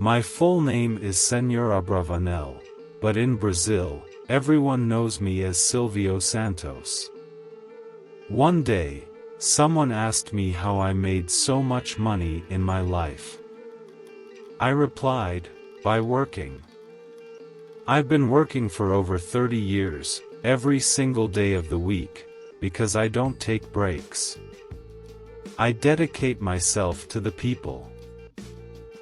My full name is Senhor Abravanel, but in Brazil, everyone knows me as Silvio Santos. One day, someone asked me how I made so much money in my life. I replied, by working. I've been working for over 30 years, every single day of the week, because I don't take breaks. I dedicate myself to the people.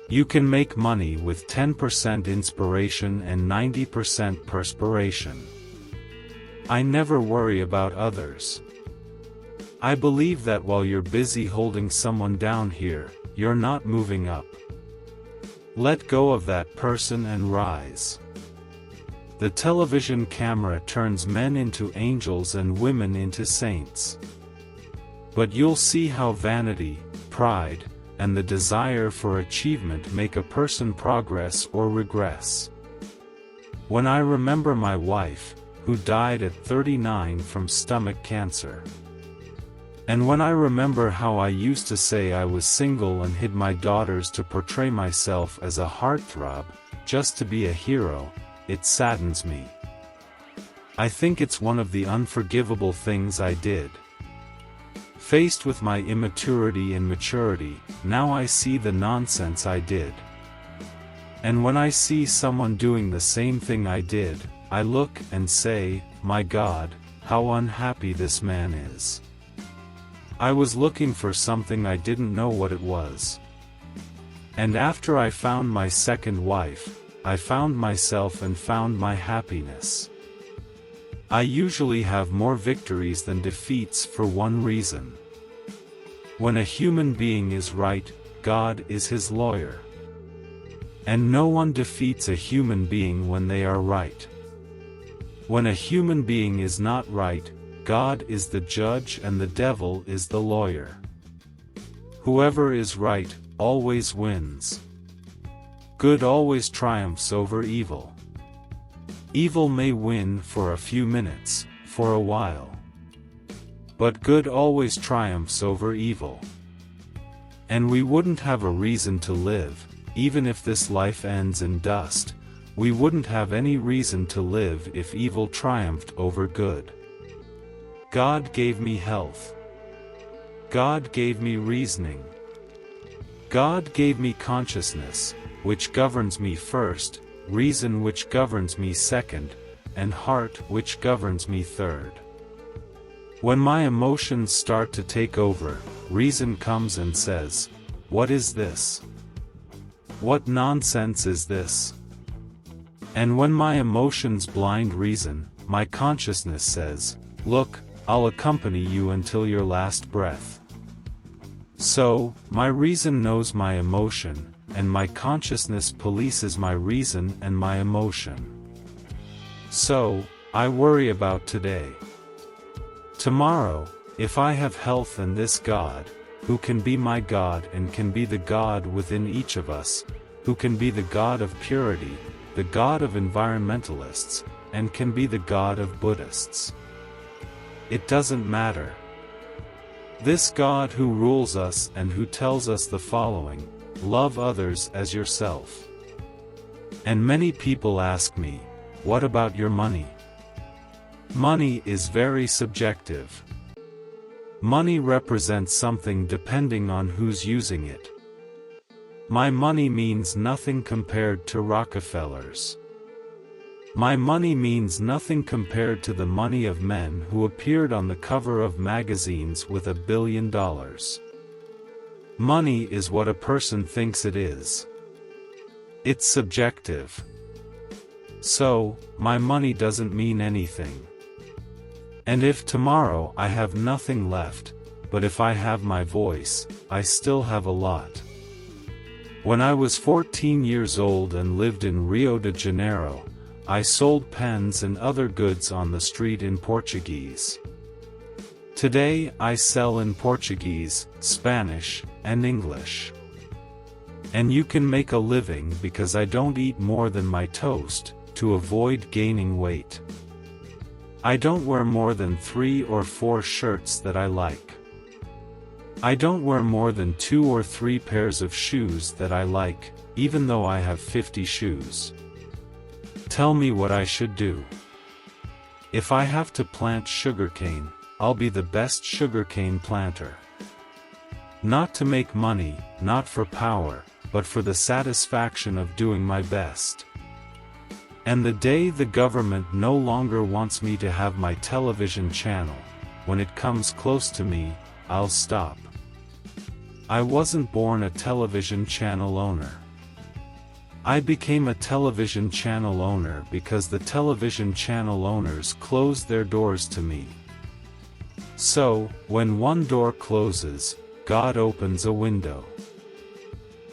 You can make money with 10% inspiration and 90% perspiration. I never worry about others. I believe that while you're busy holding someone down here, you're not moving up. Let go of that person and rise. The television camera turns men into angels and women into saints. But you'll see how vanity, pride, and the desire for achievement make a person progress or regress. When I remember my wife, who died at 39 from stomach cancer. And when I remember how I used to say I was single and hid my daughters to portray myself as a heartthrob, just to be a hero, it saddens me. I think it's one of the unforgivable things I did. Faced with my immaturity and maturity, now I see the nonsense I did. And when I see someone doing the same thing I did, I look and say, my God, how unhappy this man is. I was looking for something I didn't know what it was. And after I found my second wife, I found myself and found my happiness. I usually have more victories than defeats for one reason. When a human being is right, God is his lawyer. And no one defeats a human being when they are right. When a human being is not right, God is the judge and the devil is the lawyer. Whoever is right, always wins. Good always triumphs over evil. Evil may win for a few minutes, for a while. But good always triumphs over evil. And we wouldn't have a reason to live, even if this life ends in dust. We wouldn't have any reason to live if evil triumphed over good. God gave me health. God gave me reasoning. God gave me consciousness, which governs me first, reason which governs me second, and heart which governs me third. When my emotions start to take over, reason comes and says, what is this? What nonsense is this? And when my emotions blind reason, my consciousness says, look, I'll accompany you until your last breath. So, my reason knows my emotion, and my consciousness polices my reason and my emotion. So, I worry about today. Tomorrow, if I have health and this God, who can be my God and can be the God within each of us, who can be the God of purity, the God of environmentalists, and can be the God of Buddhists. It doesn't matter. This God who rules us and who tells us the following, love others as yourself. And many people ask me, what about your money? Money is very subjective. Money represents something depending on who's using it. My money means nothing compared to Rockefeller's. My money means nothing compared to the money of men who appeared on the cover of magazines with $1 billion. Money is what a person thinks it is. It's subjective. So, my money doesn't mean anything. And if tomorrow I have nothing left, but if I have my voice, I still have a lot. When I was 14 years old and lived in Rio de Janeiro, I sold pens and other goods on the street in Portuguese. Today I sell in Portuguese, Spanish, and English. And you can make a living because I don't eat more than my toast, to avoid gaining weight. I don't wear more than 3 or 4 shirts that I like. I don't wear more than 2 or 3 pairs of shoes that I like, even though I have 50 shoes. Tell me what I should do. If I have to plant sugarcane, I'll be the best sugarcane planter. Not to make money, not for power, but for the satisfaction of doing my best. And the day the government no longer wants me to have my television channel, when it comes close to me, I'll stop. I wasn't born a television channel owner. I became a television channel owner because the television channel owners closed their doors to me. So, when one door closes, God opens a window.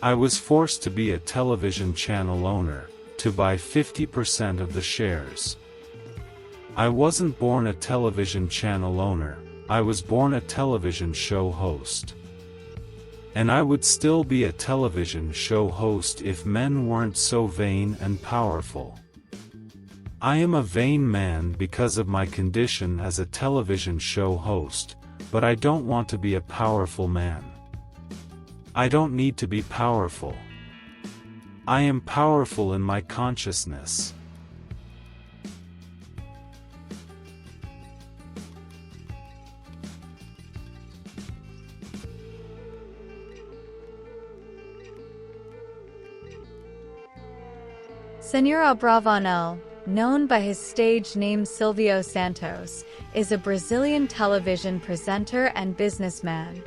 I was forced to be a television channel owner, to buy 50% of the shares. I wasn't born a television channel owner, I was born a television show host. And I would still be a television show host if men weren't so vain and powerful. I am a vain man because of my condition as a television show host, but I don't want to be a powerful man. I don't need to be powerful. I am powerful in my consciousness. Senhor Abravanel, known by his stage name Silvio Santos, is a Brazilian television presenter and businessman.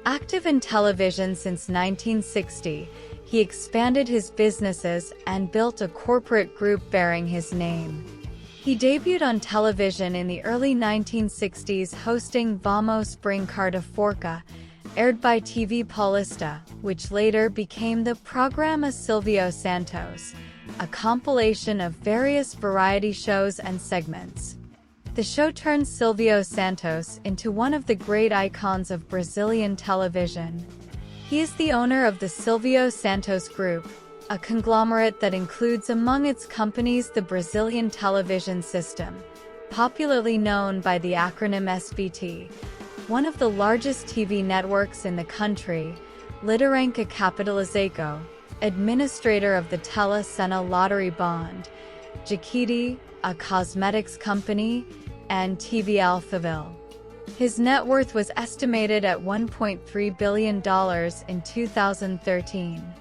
Active in television since 1960, he expanded his businesses and built a corporate group bearing his name. He debuted on television in the early 1960s hosting Vamos Brincar de Forca, aired by TV Paulista, which later became the Programa Silvio Santos, a compilation of various variety shows and segments. The show turned Silvio Santos into one of the great icons of Brazilian television. He is the owner of the Silvio Santos Group, a conglomerate that includes among its companies the Brazilian television system, popularly known by the acronym SBT, one of the largest TV networks in the country, Lideranca Capitalização, administrator of the Tela Sena lottery bond, Jequiti, a cosmetics company, and TV Alphaville. His net worth was estimated at $1.3 billion in 2013.